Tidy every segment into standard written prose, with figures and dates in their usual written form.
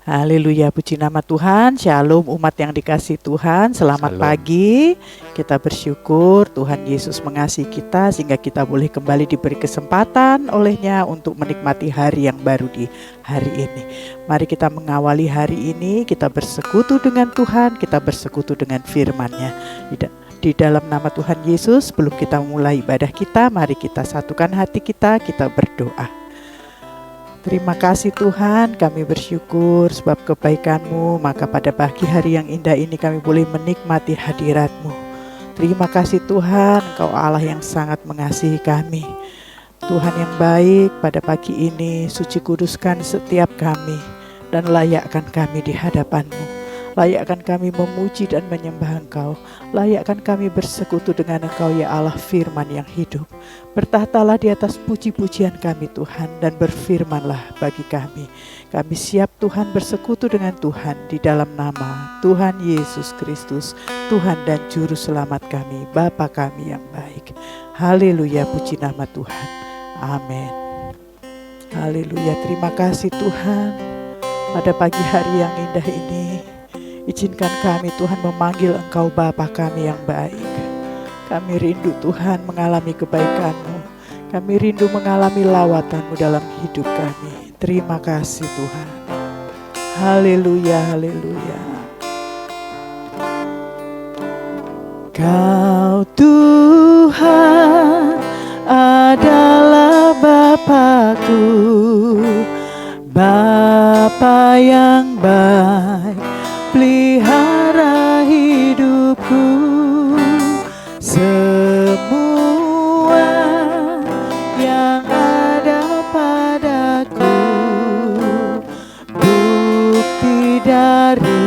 Haleluya, puji nama Tuhan. Shalom umat yang dikasihi Tuhan. Selamat Shalom. pagi. Kita bersyukur Tuhan Yesus mengasihi kita sehingga kita boleh kembali diberi kesempatan olehnya untuk menikmati hari yang baru di hari ini. Mari kita mengawali hari ini, kita bersekutu dengan Tuhan, kita bersekutu dengan firman-Nya. Di dalam nama Tuhan Yesus, sebelum kita mulai ibadah kita, mari kita satukan hati kita berdoa. Terima kasih Tuhan, kami bersyukur sebab kebaikan-Mu, maka pada pagi hari yang indah ini kami boleh menikmati hadirat-Mu. Terima kasih Tuhan, Engkau Allah yang sangat mengasihi kami. Tuhan yang baik, pada pagi ini suci kuduskan setiap kami dan layakkan kami di hadapan-Mu. Layakkan kami memuji dan menyembah Engkau. Layakkan kami bersekutu dengan Engkau ya Allah firman yang hidup. Bertahtalah di atas puji-pujian kami Tuhan dan berfirmanlah bagi kami. Kami siap Tuhan bersekutu dengan Tuhan di dalam nama Tuhan Yesus Kristus, Tuhan dan Juru Selamat kami, Bapa kami yang baik. Haleluya, puji nama Tuhan. Amin. Haleluya, terima kasih Tuhan. Pada pagi hari yang indah ini, izinkan kami Tuhan memanggil Engkau Bapa kami yang baik. Kami rindu Tuhan mengalami kebaikan-Mu. Kami rindu mengalami lawatan-Mu dalam hidup kami. Terima kasih Tuhan. Haleluya, haleluya. Kau Tuhan adalah Bapa-Ku, Bapa yang baik, pelihara hidupku. Semua yang ada padaku bukti dari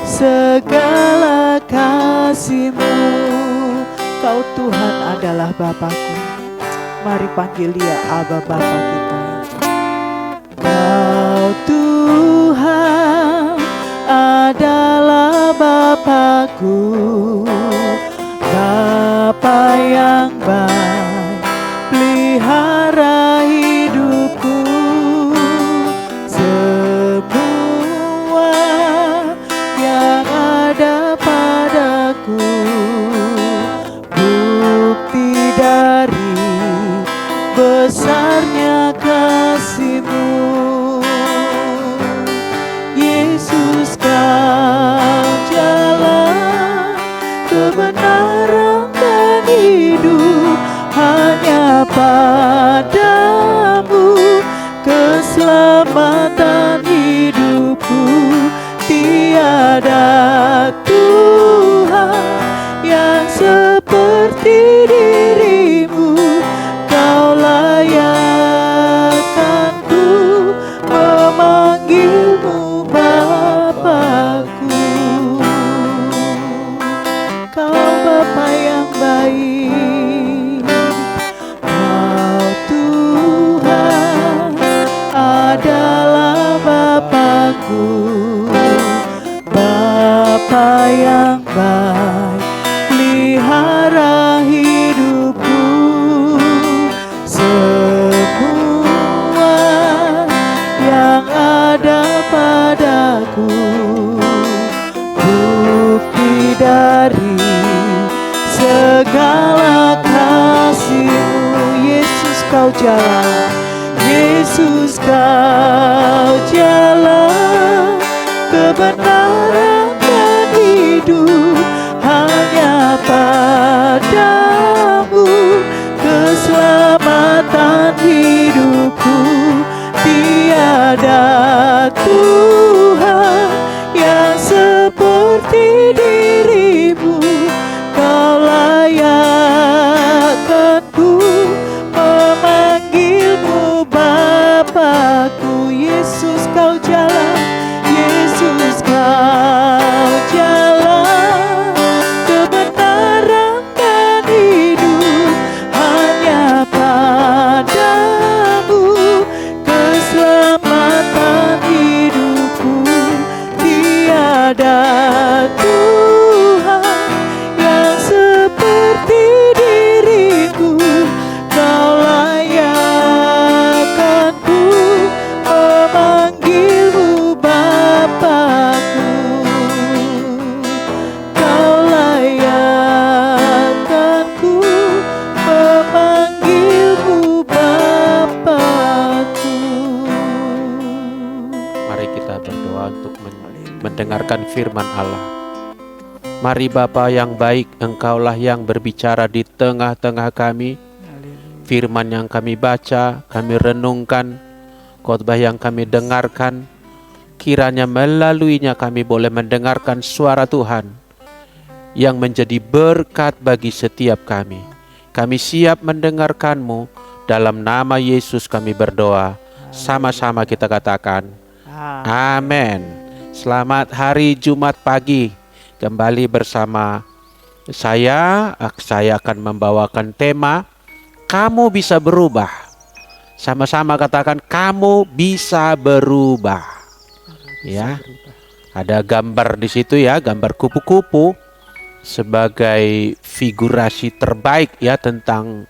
segala kasih-Mu. Kau Tuhan adalah Bapa-Ku. Mari panggil Dia Aba Bapa kita. Kau Tuhan adalah Bapa-Ku, Bapa yang baik, pelihara hidupku. Semua yang ada padaku bukti dari besarnya kasih-Mu. Yesus, Kau jalan kebenaran dan hidup, hanya padamu keselamatan hidupku. Tiada Tuhan yang seperti diri-Mu. Kau layakkanku memanggil-Mu Bapa-Ku. Kau Bapa yang baik. Kau Tuhan adalah Bapa-Ku, Bapa yang baik, pelihara hidupku. Semua yang ada padaku bukti dari segala kasih-Mu. Yesus, Kau jalan, Yesus, Kau jalan kebenaran dan hidup, hanya padamu keselamatan hidupku. Tiada Tuhan yang seperti diri-Mu. Kau layakkanku memanggil-Mu Bapa-Ku. Yesus, Kau jalan, Yesus, Kau jalan kebenaran dan hidup, hanya padamu keselamatan hidupku. Tiada Tuhan yang seperti diri-Ku. Kau layakkanku memanggil-Mu Mari kita berdoa untuk mendengarkan firman Allah. Mari Bapa yang baik, Engkaulah yang berbicara di tengah-tengah kami. Firman yang kami baca, kami renungkan, khotbah yang kami dengarkan, kiranya melaluinya kami boleh mendengarkan suara Tuhan yang menjadi berkat bagi setiap kami. Kami siap mendengarkan-Mu. Dalam nama Yesus kami berdoa. Sama-sama kita katakan amin. Selamat hari Jumat pagi. Kembali bersama saya akan membawakan tema kamu bisa berubah. Sama-sama katakan kamu bisa berubah. Ya. Ada gambar di situ ya, gambar kupu-kupu sebagai figurasi terbaik ya tentang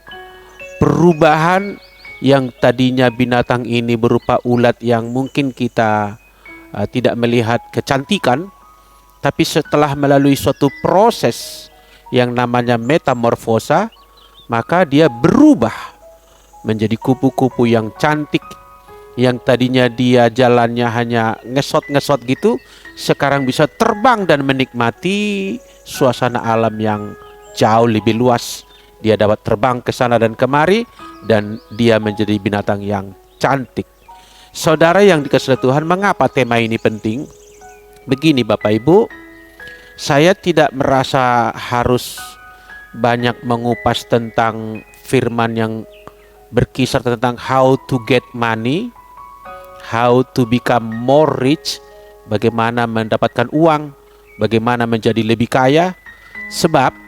perubahan yang tadinya binatang ini berupa ulat yang mungkin kita tidak melihat kecantikan, tapi setelah melalui suatu proses yang namanya metamorfosa, maka dia berubah menjadi kupu-kupu yang cantik. Yang tadinya dia jalannya hanya ngesot-ngesot gitu, sekarang bisa terbang dan menikmati suasana alam yang jauh lebih luas. Dia dapat terbang ke sana dan kemari, dan dia menjadi binatang yang cantik. Saudara yang dikasihi Tuhan, mengapa tema ini penting? Begini Bapak Ibu, saya tidak merasa harus banyak mengupas tentang firman yang berkisar tentang how to get money, how to become more rich, bagaimana mendapatkan uang, bagaimana menjadi lebih kaya. Sebab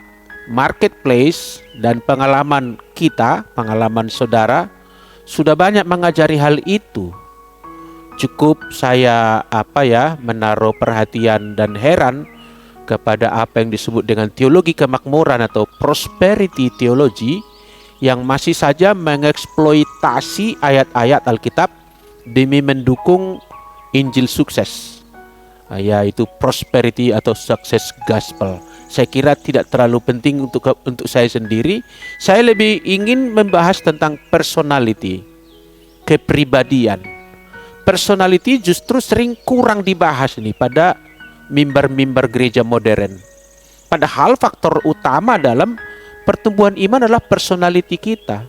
marketplace dan pengalaman kita, pengalaman saudara, sudah banyak mengajari hal itu. Cukup saya menaruh perhatian dan heran kepada apa yang disebut dengan teologi kemakmuran atau prosperity theology yang masih saja mengeksploitasi ayat-ayat Alkitab demi mendukung Injil sukses, yaitu prosperity atau success gospel. Saya kira tidak terlalu penting untuk saya sendiri. Saya lebih ingin membahas tentang personality, kepribadian. Personality justru sering kurang dibahas nih pada mimbar-mimbar gereja modern. Padahal faktor utama dalam pertumbuhan iman adalah personality kita.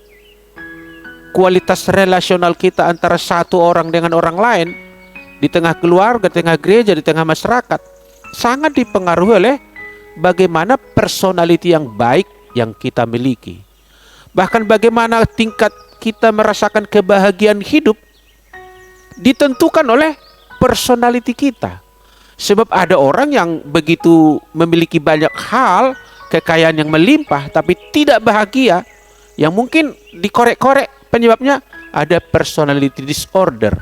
Kualitas relasional kita antara satu orang dengan orang lain, di tengah keluarga, di tengah gereja, di tengah masyarakat, sangat dipengaruhi oleh bagaimana personality yang baik yang kita miliki. Bahkan bagaimana tingkat kita merasakan kebahagiaan hidup ditentukan oleh personality kita. Sebab ada orang yang begitu memiliki banyak hal, kekayaan yang melimpah, tapi tidak bahagia, yang mungkin dikorek-korek penyebabnya ada personality disorder,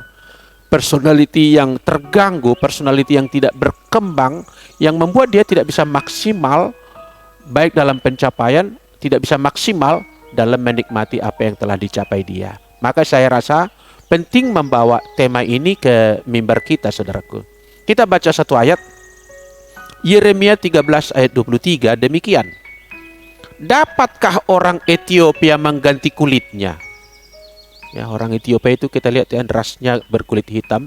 personality yang terganggu, personality yang tidak berkembang, yang membuat dia tidak bisa maksimal baik dalam pencapaian, tidak bisa maksimal dalam menikmati apa yang telah dicapai dia. Maka saya rasa penting membawa tema ini ke mimbar kita, saudaraku. Kita baca satu ayat, Yeremia 13 ayat 23, demikian. Dapatkah orang Ethiopia mengganti kulitnya? Ya, orang Ethiopia itu kita lihat ya, rasnya berkulit hitam.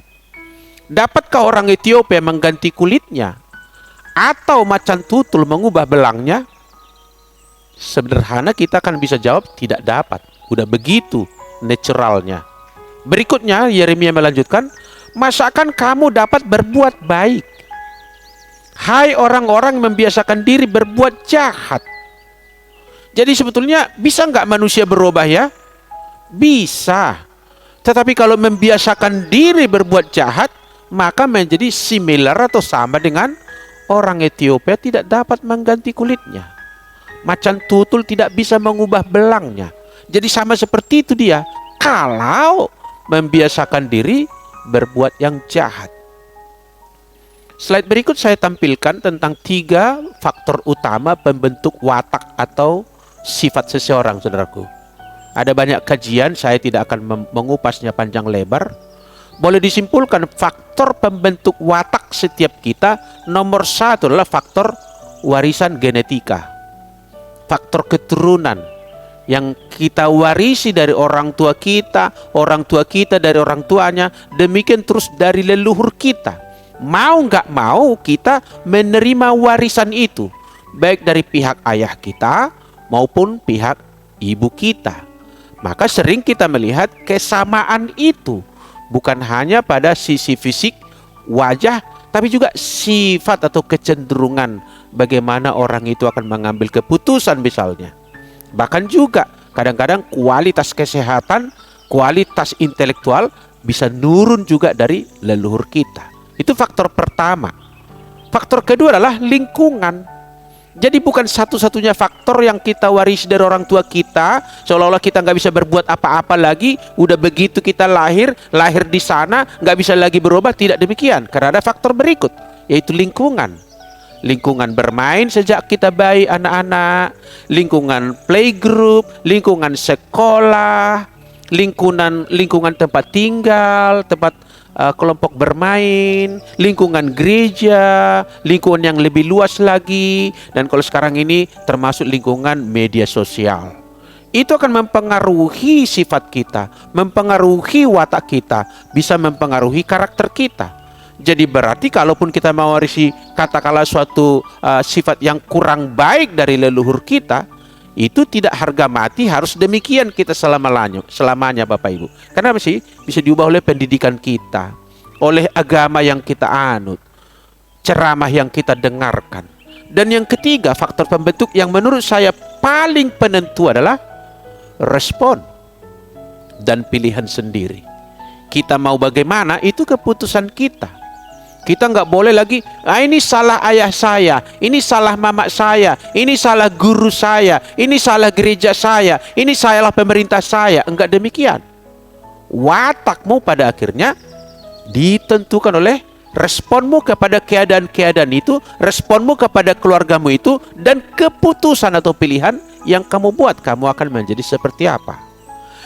Dapatkah orang Ethiopia mengganti kulitnya? Atau macan tutul mengubah belangnya? Sederhana kita akan bisa jawab tidak dapat. Udah begitu naturalnya. Berikutnya Yeremia melanjutkan, masakan kamu dapat berbuat baik? Hai orang-orang membiasakan diri berbuat jahat. Jadi sebetulnya bisa nggak manusia berubah ya? Bisa. Tetapi kalau membiasakan diri berbuat jahat, maka menjadi similar atau sama dengan orang Ethiopia tidak dapat mengganti kulitnya. Macan tutul tidak bisa mengubah belangnya. Jadi sama seperti itu dia. Kalau membiasakan diri berbuat yang jahat. Slide berikut saya tampilkan tentang 3 faktor utama pembentuk watak atau sifat seseorang, saudaraku. Ada banyak kajian, saya tidak akan mengupasnya panjang lebar. Boleh disimpulkan faktor pembentuk watak setiap kita nomor 1 adalah faktor warisan genetika, faktor keturunan. yang kita warisi dari orang tua kita dari orang tuanya, demikian terus dari leluhur kita. Mau nggak mau kita menerima warisan itu, baik dari pihak ayah kita maupun pihak ibu kita. Maka sering kita melihat kesamaan itu, bukan hanya pada sisi fisik, wajah, tapi juga sifat atau kecenderungan bagaimana orang itu akan mengambil keputusan misalnya. Bahkan juga kadang-kadang kualitas kesehatan, kualitas intelektual bisa nurun juga dari leluhur kita. Itu faktor pertama. Faktor kedua adalah lingkungan. Jadi bukan satu-satunya faktor yang kita warisi dari orang tua kita, seolah-olah kita nggak bisa berbuat apa-apa lagi, udah begitu kita lahir di sana, nggak bisa lagi berubah. Tidak demikian, karena ada faktor berikut, yaitu lingkungan. Lingkungan bermain sejak kita bayi anak-anak, lingkungan playgroup, lingkungan sekolah, lingkungan tempat tinggal, tempat kelompok bermain, lingkungan gereja, lingkungan yang lebih luas lagi, dan kalau sekarang ini termasuk lingkungan media sosial. Itu akan mempengaruhi sifat kita, mempengaruhi watak kita, bisa mempengaruhi karakter kita. Jadi berarti kalaupun kita mewarisi katakanlah suatu sifat yang kurang baik dari leluhur kita, itu tidak harga mati harus demikian kita selamanya Bapak Ibu. Kenapa sih? Bisa diubah oleh pendidikan kita, oleh agama yang kita anut, ceramah yang kita dengarkan. Dan yang ketiga, faktor pembentuk yang menurut saya paling penentu adalah respon dan pilihan sendiri. Kita mau bagaimana, itu keputusan kita. Kita nggak boleh lagi, ini salah ayah saya, ini salah mama saya, ini salah guru saya, ini salah gereja saya, ini salah pemerintah saya. Enggak demikian. Watakmu pada akhirnya ditentukan oleh responmu kepada keadaan-keadaan itu, responmu kepada keluargamu itu, dan keputusan atau pilihan yang kamu buat, kamu akan menjadi seperti apa.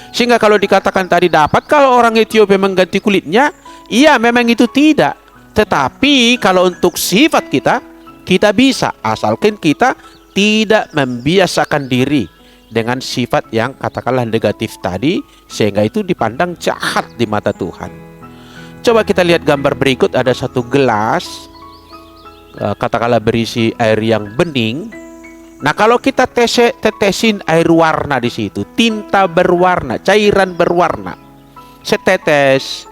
Sehingga kalau dikatakan tadi dapat kalau orang Ethiopia mengganti kulitnya, iya memang itu tidak. Tetapi kalau untuk sifat kita bisa, asalkan kita tidak membiasakan diri dengan sifat yang katakanlah negatif tadi, sehingga itu dipandang jahat di mata Tuhan. Coba kita lihat gambar berikut, ada satu gelas, katakanlah berisi air yang bening. Nah kalau kita tetesin air warna di situ, tinta berwarna, cairan berwarna, setetes,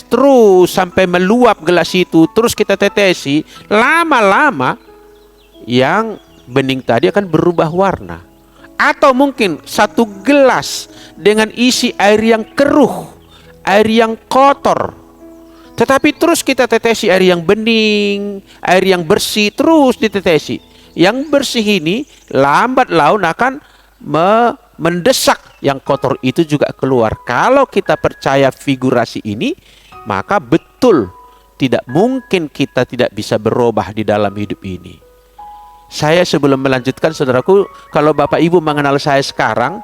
terus sampai meluap gelas itu, terus kita tetesi, lama-lama yang bening tadi akan berubah warna. Atau mungkin satu gelas dengan isi air yang keruh, air yang kotor, tetapi terus kita tetesi air yang bening, air yang bersih, terus ditetesi. Yang bersih ini lambat laun akan mendesak yang kotor itu juga keluar. Kalau kita percaya figurasi ini, maka betul tidak mungkin kita tidak bisa berubah di dalam hidup ini. Saya sebelum melanjutkan, saudaraku, kalau Bapak Ibu mengenal saya sekarang,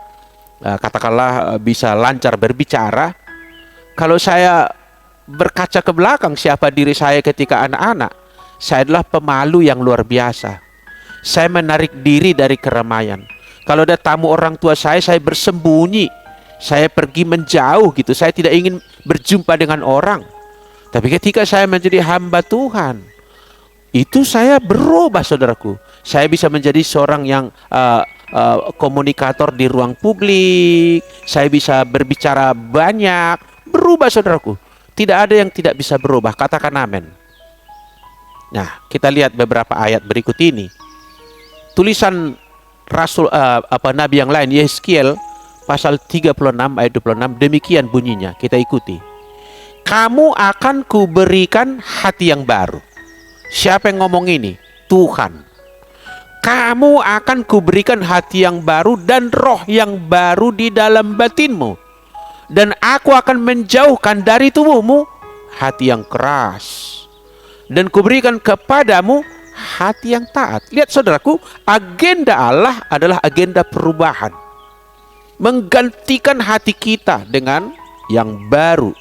katakanlah bisa lancar berbicara. Kalau saya berkaca ke belakang siapa diri saya ketika anak-anak, saya adalah pemalu yang luar biasa. Saya menarik diri dari keramaian. Kalau ada tamu orang tua saya bersembunyi, saya pergi menjauh gitu, saya tidak ingin berjumpa dengan orang. Tapi ketika saya menjadi hamba Tuhan, itu saya berubah, saudaraku. Saya bisa menjadi seorang yang komunikator di ruang publik, saya bisa berbicara banyak, berubah, saudaraku. Tidak ada yang tidak bisa berubah, katakan amin. Nah, kita lihat beberapa ayat berikut ini. Tulisan Rasul Nabi yang lain, Yeskiel pasal 36 ayat 26, demikian bunyinya, kita ikuti. Kamu akan kuberikan hati yang baru. Siapa yang ngomong ini? Tuhan. Kamu akan kuberikan hati yang baru dan roh yang baru di dalam batinmu. Dan aku akan menjauhkan dari tubuhmu hati yang keras, dan kuberikan kepadamu hati yang taat. Lihat saudaraku, agenda Allah adalah agenda perubahan, menggantikan hati kita dengan yang baru,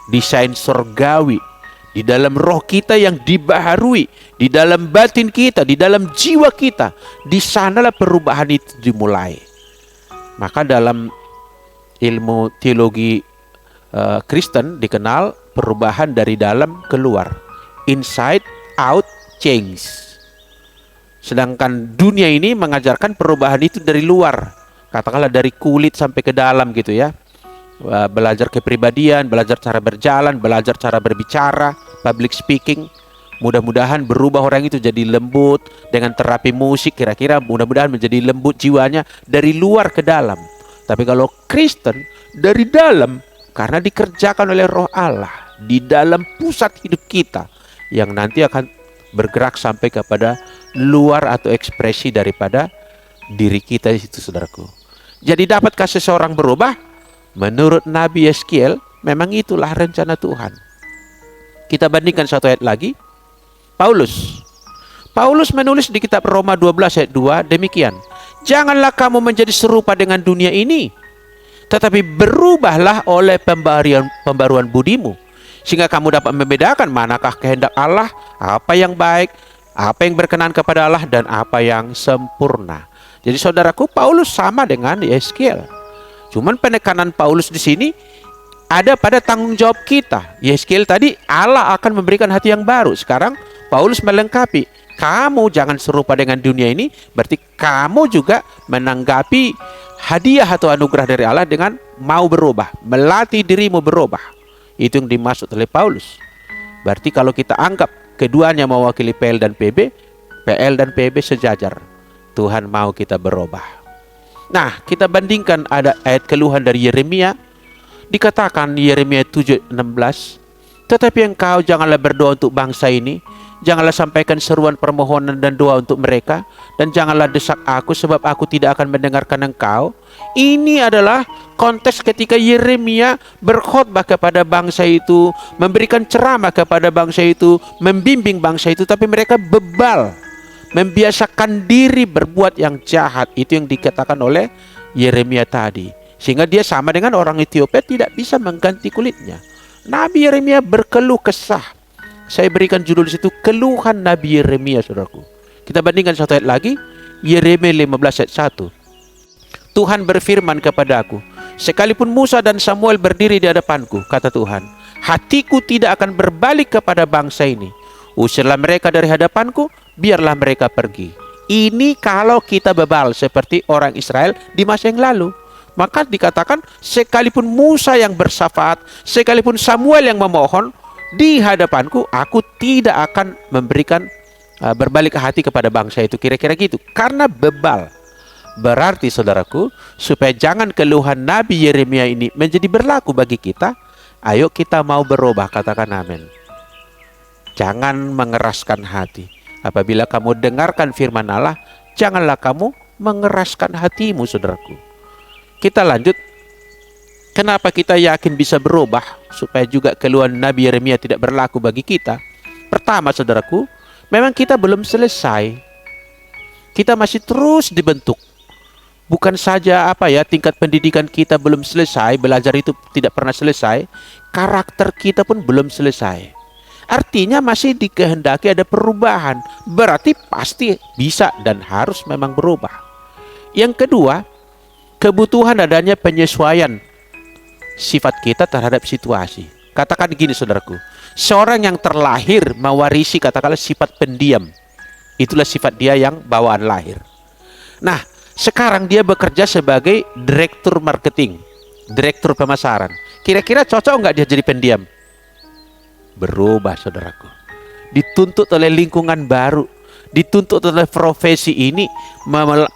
desain surgawi, di dalam roh kita yang dibaharui, di dalam batin kita, di dalam jiwa kita. Di sanalah perubahan itu dimulai. Maka dalam ilmu teologi Kristen dikenal perubahan dari dalam keluar, inside out change. Sedangkan dunia ini mengajarkan perubahan itu dari luar, katakanlah dari kulit sampai ke dalam gitu ya. Belajar kepribadian, belajar cara berjalan, belajar cara berbicara, public speaking. Mudah-mudahan berubah orang itu jadi lembut dengan terapi musik, kira-kira mudah-mudahan menjadi lembut jiwanya dari luar ke dalam. Tapi kalau Kristen dari dalam, karena dikerjakan oleh Roh Allah di dalam pusat hidup kita yang nanti akan bergerak sampai kepada luar atau ekspresi daripada diri kita itu, saudaraku. Jadi dapatkah seseorang berubah? Menurut Nabi Yeskiel, memang itulah rencana Tuhan. Kita bandingkan satu ayat lagi. Paulus menulis di kitab Roma 12 ayat 2 demikian. Janganlah kamu menjadi serupa dengan dunia ini, tetapi berubahlah oleh pembaruan budimu, sehingga kamu dapat membedakan manakah kehendak Allah, apa yang baik, apa yang berkenan kepada Allah, dan apa yang sempurna. Jadi saudaraku, Paulus sama dengan Yeskiel. Cuman penekanan Paulus di sini ada pada tanggung jawab kita. Yeskiel tadi Allah akan memberikan hati yang baru. Sekarang Paulus melengkapi. Kamu jangan serupa dengan dunia ini, berarti kamu juga menanggapi hadiah atau anugerah dari Allah dengan mau berubah, melatih dirimu berubah. Itu yang dimaksud oleh Paulus. Berarti kalau kita anggap keduanya mewakili PL dan PB, PL dan PB sejajar. Tuhan mau kita berubah. Nah, kita bandingkan ada ayat keluhan dari Yeremia. Dikatakan Yeremia 7:16, tetapi engkau janganlah berdoa untuk bangsa ini, janganlah sampaikan seruan permohonan dan doa untuk mereka, dan janganlah desak aku, sebab aku tidak akan mendengarkan engkau. Ini adalah konteks ketika Yeremia berkhotbah kepada bangsa itu, memberikan ceramah kepada bangsa itu, membimbing bangsa itu, tapi mereka bebal, membiasakan diri berbuat yang jahat. Itu yang dikatakan oleh Yeremia tadi. Sehingga dia sama dengan orang Ethiopia, tidak bisa mengganti kulitnya. Nabi Yeremia berkeluh kesah. Saya berikan judul di situ, keluhan Nabi Yeremia, saudaraku. Kita bandingkan satu ayat lagi, Yeremia 15 ayat 1. Tuhan berfirman kepadaku, sekalipun Musa dan Samuel berdiri di hadapanku, kata Tuhan, hatiku tidak akan berbalik kepada bangsa ini. Usirlah mereka dari hadapanku, biarlah mereka pergi. Ini kalau kita bebal seperti orang Israel di masa yang lalu. Maka dikatakan sekalipun Musa yang bersyafaat, sekalipun Samuel yang memohon di hadapanku, aku tidak akan memberikan berbalik hati kepada bangsa itu. Kira-kira gitu. Karena bebal. Berarti saudaraku, supaya jangan keluhan Nabi Yeremia ini menjadi berlaku bagi kita, ayo kita mau berubah, katakan amin. Jangan mengeraskan hati. Apabila kamu dengarkan firman Allah, janganlah kamu mengeraskan hatimu, saudaraku. Kita lanjut. Kenapa kita yakin bisa berubah supaya juga keluhan Nabi Yeremia tidak berlaku bagi kita? Pertama, saudaraku, memang kita belum selesai. Kita masih terus dibentuk. Bukan saja tingkat pendidikan kita belum selesai, belajar itu tidak pernah selesai, karakter kita pun belum selesai. Artinya masih dikehendaki ada perubahan. Berarti pasti bisa dan harus memang berubah. Yang kedua, kebutuhan adanya penyesuaian sifat kita terhadap situasi. Katakan gini, saudaraku, seorang yang terlahir mewarisi katakanlah sifat pendiam. Itulah sifat dia yang bawaan lahir. Nah, sekarang dia bekerja sebagai direktur marketing, direktur pemasaran. Kira-kira cocok nggak dia jadi pendiam? Berubah, saudaraku. Dituntut oleh lingkungan baru, dituntut oleh profesi ini,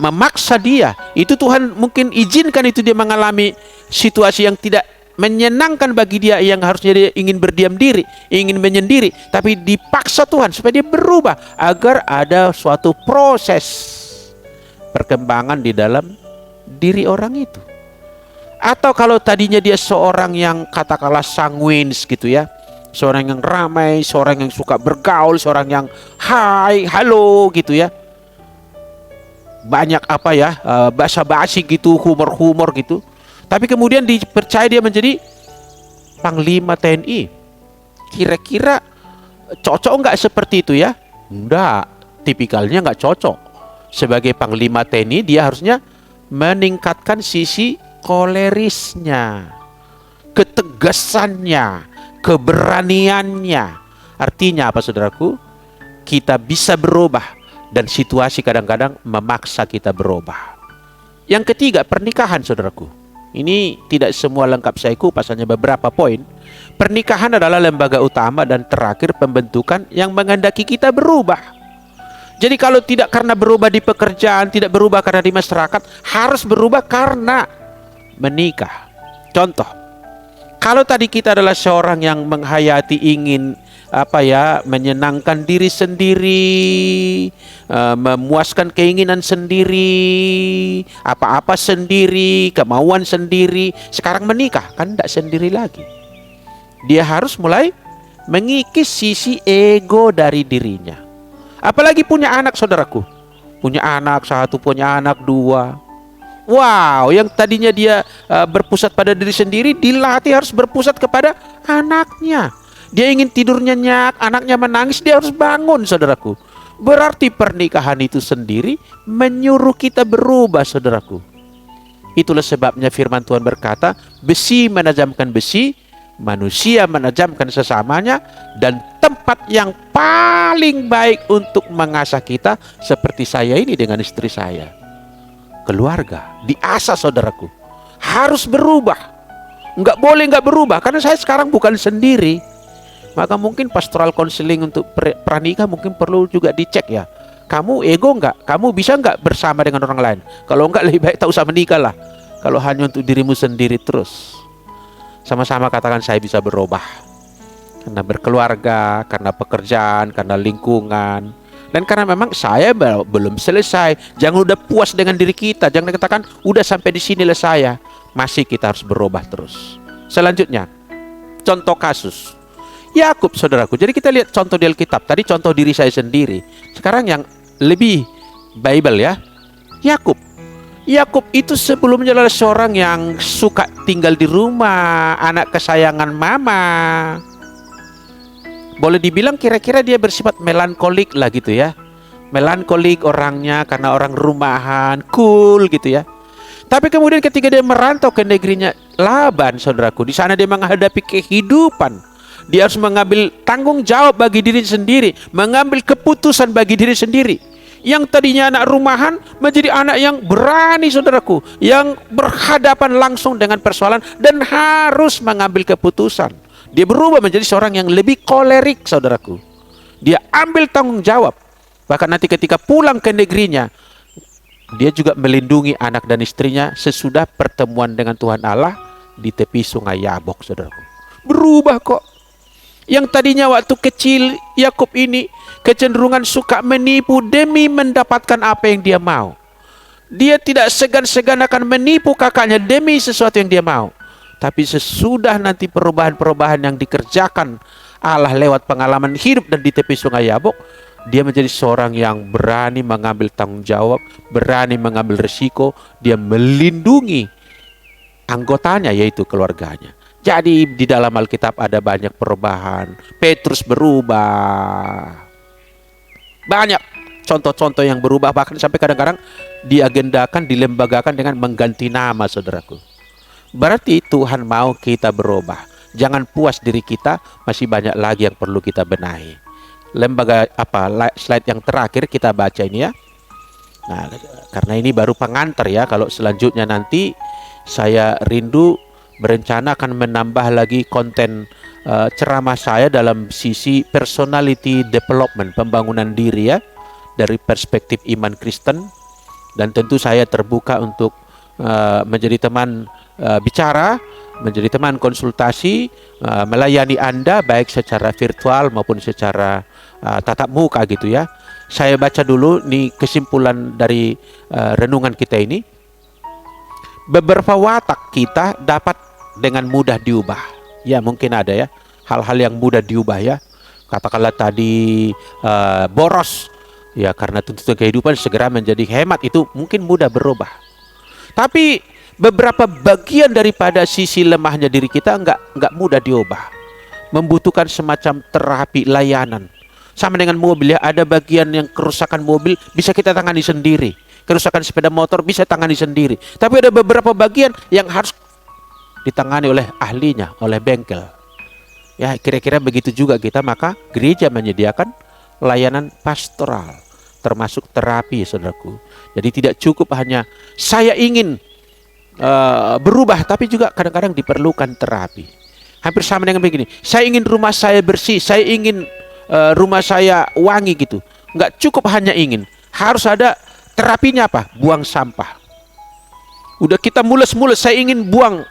memaksa dia. Itu Tuhan mungkin izinkan itu dia mengalami situasi yang tidak menyenangkan bagi dia, yang harusnya dia ingin berdiam diri, ingin menyendiri, tapi dipaksa Tuhan supaya dia berubah agar ada suatu proses perkembangan di dalam diri orang itu. Atau kalau tadinya dia seorang yang katakanlah sanguins gitu ya, seorang yang ramai, seorang yang suka bergaul, seorang yang hai, halo gitu ya, banyak basa-basi gitu, humor-humor gitu. Tapi kemudian dipercaya dia menjadi Panglima TNI. Kira-kira Cocok nggak seperti itu ya? Enggak, tipikalnya nggak cocok. Sebagai panglima TNI dia harusnya meningkatkan sisi kolerisnya, ketegasannya, keberaniannya. Artinya apa saudaraku? Kita bisa berubah dan situasi kadang-kadang memaksa kita berubah. Yang ketiga, pernikahan saudaraku. Ini tidak semua lengkap saya kupas, hanya beberapa poin. Pernikahan adalah lembaga utama dan terakhir pembentukan yang menghendaki kita berubah. Jadi kalau tidak karena berubah di pekerjaan, tidak berubah karena di masyarakat, harus berubah karena menikah. Contoh, kalau tadi kita adalah seorang yang menghayati ingin menyenangkan diri sendiri, memuaskan keinginan sendiri, apa-apa sendiri, kemauan sendiri. Sekarang menikah kan tidak sendiri lagi. Dia harus mulai mengikis sisi ego dari dirinya. Apalagi punya anak saudaraku, punya anak satu, punya anak dua. Wow, yang tadinya dia berpusat pada diri sendiri, dilatih harus berpusat kepada anaknya. Dia ingin tidur nyenyak, anaknya menangis, dia harus bangun saudaraku. Berarti pernikahan itu sendiri menyuruh kita berubah saudaraku. Itulah sebabnya firman Tuhan berkata, besi menajamkan besi, manusia menajamkan sesamanya, dan tempat yang paling baik untuk mengasah kita seperti saya ini dengan istri saya. Keluarga, diasah saudaraku. Harus berubah. Nggak boleh nggak berubah, karena saya sekarang bukan sendiri. Maka mungkin pastoral counseling untuk pranikah mungkin perlu juga dicek ya. Kamu ego nggak? Kamu bisa nggak bersama dengan orang lain? Kalau nggak, lebih baik tak usah menikah lah. Kalau hanya untuk dirimu sendiri terus. Sama-sama katakan, saya bisa berubah. Karena berkeluarga, karena pekerjaan, karena lingkungan. Dan karena memang saya belum selesai. Jangan udah puas dengan diri kita. Jangan katakan, udah sampai di sinilah saya. Masih kita harus berubah terus. Selanjutnya, contoh kasus. Yakub saudaraku. Jadi kita lihat contoh di Alkitab. Tadi contoh diri saya sendiri. Sekarang yang lebih Bible ya. Yakub. Yakub itu sebelumnya adalah seorang yang suka tinggal di rumah, anak kesayangan mama. Boleh dibilang kira-kira dia bersifat melankolik lah gitu ya. Melankolik orangnya karena orang rumahan, cool gitu ya. Tapi kemudian ketika dia merantau ke negerinya Laban saudaraku, di sana dia menghadapi kehidupan. Dia harus mengambil tanggung jawab bagi diri sendiri, mengambil keputusan bagi diri sendiri. Yang tadinya anak rumahan menjadi anak yang berani saudaraku, yang berhadapan langsung dengan persoalan dan harus mengambil keputusan. Dia berubah menjadi seorang yang lebih kolerik saudaraku. Dia ambil tanggung jawab. Bahkan nanti ketika pulang ke negerinya, dia juga melindungi anak dan istrinya sesudah pertemuan dengan Tuhan Allah di tepi sungai Yabok saudaraku. Berubah kok. Yang tadinya waktu kecil Yakub ini kecenderungan suka menipu demi mendapatkan apa yang dia mau. Dia tidak segan-segan akan menipu kakaknya demi sesuatu yang dia mau. Tapi sesudah nanti perubahan-perubahan yang dikerjakan Allah lewat pengalaman hidup dan di tepi sungai Yabok, dia menjadi seorang yang berani mengambil tanggung jawab, berani mengambil risiko, dia melindungi anggotanya yaitu keluarganya. Jadi di dalam Alkitab ada banyak perubahan. Petrus berubah. Banyak contoh-contoh yang berubah, bahkan sampai kadang-kadang diagendakan, dilembagakan dengan mengganti nama saudaraku. Berarti Tuhan mau kita berubah. Jangan puas diri kita, masih banyak lagi yang perlu kita benahi. Slide yang terakhir kita baca ini ya. Nah, karena ini baru pengantar ya. Kalau selanjutnya nanti saya rindu berencana akan menambah lagi konten ceramah saya dalam sisi personality development, pembangunan diri ya, dari perspektif iman Kristen. Dan tentu saya terbuka untuk menjadi teman bicara, menjadi teman konsultasi, melayani Anda baik secara virtual maupun secara tatap muka gitu ya. Saya baca dulu nih kesimpulan dari renungan kita ini. Beberapa watak kita dapat dengan mudah diubah. Ya mungkin ada ya hal-hal yang mudah diubah ya. Katakanlah tadi boros. Ya karena tuntutan kehidupan segera menjadi hemat, itu mungkin mudah berubah. Tapi beberapa bagian daripada sisi lemahnya diri kita enggak mudah diubah. membutuhkan semacam terapi layanan. Sama dengan mobil ya, ada bagian yang kerusakan mobil bisa kita tangani sendiri. Kerusakan sepeda motor bisa tangani sendiri. Tapi ada beberapa bagian yang harus ditangani oleh ahlinya, oleh bengkel. Ya, kira-kira begitu juga kita, maka gereja menyediakan layanan pastoral, termasuk terapi, saudaraku. Jadi tidak cukup hanya saya ingin berubah, tapi juga kadang-kadang diperlukan terapi. Hampir sama dengan begini, saya ingin rumah saya bersih, saya ingin rumah saya wangi gitu. Nggak cukup hanya ingin, harus ada terapinya. Apa? Buang sampah. Udah kita mules-mules, saya ingin buang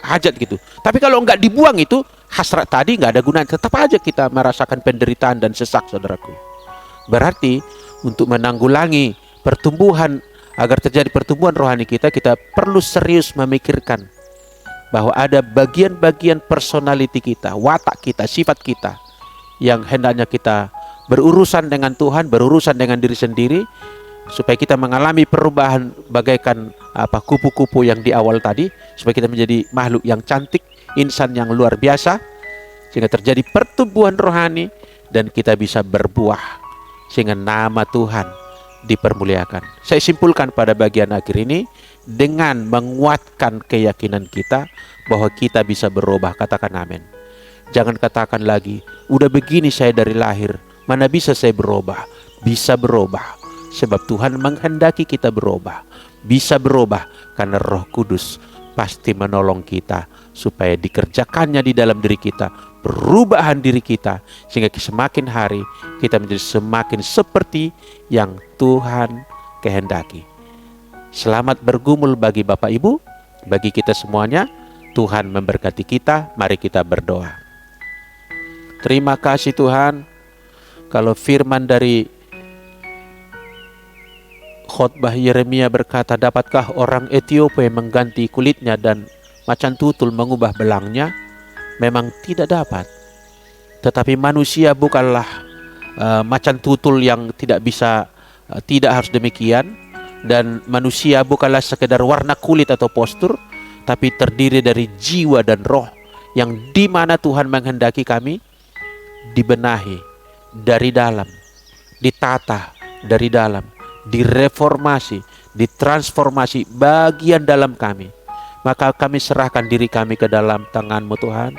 hajat gitu. Tapi kalau nggak dibuang itu, hasrat tadi nggak ada gunanya. Tetap aja kita merasakan penderitaan dan sesak, saudaraku. Berarti untuk menanggulangi pertumbuhan, agar terjadi pertumbuhan rohani kita perlu serius memikirkan bahwa ada bagian-bagian personality kita, watak kita, sifat kita yang hendaknya kita berurusan dengan Tuhan, berurusan dengan diri sendiri, supaya kita mengalami perubahan bagaikan kupu-kupu yang di awal tadi, supaya kita menjadi makhluk yang cantik, insan yang luar biasa, sehingga terjadi pertumbuhan rohani dan kita bisa berbuah sehingga nama Tuhan dipermuliakan. Saya simpulkan pada bagian akhir ini dengan menguatkan keyakinan kita bahwa kita bisa berubah. Katakan amin. Jangan katakan lagi, udah begini saya dari lahir, mana bisa saya berubah? Bisa berubah sebab Tuhan menghendaki kita berubah. Bisa berubah karena Roh Kudus pasti menolong kita supaya dikerjakannya di dalam diri kita, perubahan diri kita, sehingga semakin hari kita menjadi semakin seperti yang Tuhan kehendaki. Selamat bergumul bagi Bapak Ibu, bagi kita semuanya. Tuhan memberkati kita. Mari kita berdoa. Terima kasih Tuhan, kalau firman dari khotbah Yeremia berkata, dapatkah orang Ethiopia mengganti kulitnya dan macan tutul mengubah belangnya? Memang tidak dapat. Tetapi manusia bukanlah macan tutul yang tidak bisa, tidak harus demikian. Dan manusia bukanlah sekedar warna kulit atau postur, tapi terdiri dari jiwa dan roh, yang di mana Tuhan menghendaki kami dibenahi dari dalam, ditata dari dalam, direformasi, ditransformasi bagian dalam kami. Maka kami serahkan diri kami ke dalam tangan-Mu Tuhan.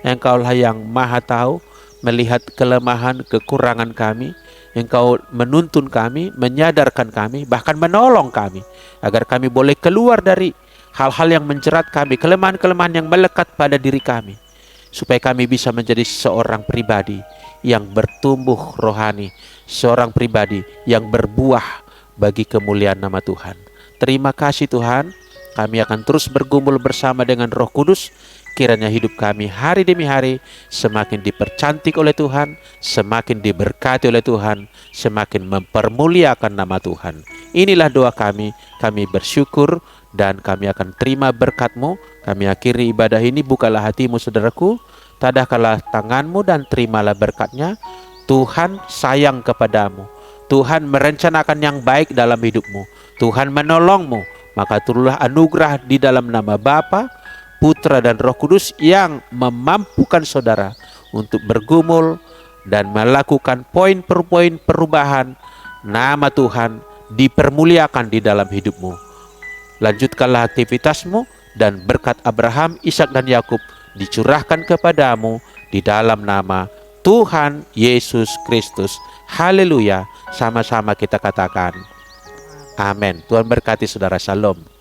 Engkaulah yang maha tahu, melihat kelemahan, kekurangan kami. Engkau menuntun kami, menyadarkan kami, bahkan menolong kami, agar kami boleh keluar dari hal-hal yang menjerat kami, kelemahan-kelemahan yang melekat pada diri kami, supaya kami bisa menjadi seorang pribadi yang bertumbuh rohani, seorang pribadi yang berbuah bagi kemuliaan nama Tuhan. Terima kasih Tuhan, kami akan terus bergumul bersama dengan Roh Kudus. Kiranya hidup kami hari demi hari semakin dipercantik oleh Tuhan, semakin diberkati oleh Tuhan, semakin mempermuliakan nama Tuhan. Inilah doa kami bersyukur dan kami akan terima berkat-Mu. Kami akhiri ibadah ini, bukalah hatimu saudaraku, tadahkanlah tanganmu dan terimalah berkat-Nya. Tuhan sayang kepadamu, Tuhan merencanakan yang baik dalam hidupmu, Tuhan menolongmu. Maka turunlah anugerah di dalam nama Bapa, Putra dan Roh Kudus yang memampukan saudara untuk bergumul dan melakukan poin per poin perubahan. Nama Tuhan dipermuliakan di dalam hidupmu. Lanjutkanlah aktivitasmu dan berkat Abraham, Ishak dan Yakub dicurahkan kepadamu di dalam nama Tuhan Yesus Kristus. Haleluya. Sama-sama kita katakan amin. Tuhan berkati saudara. Shalom.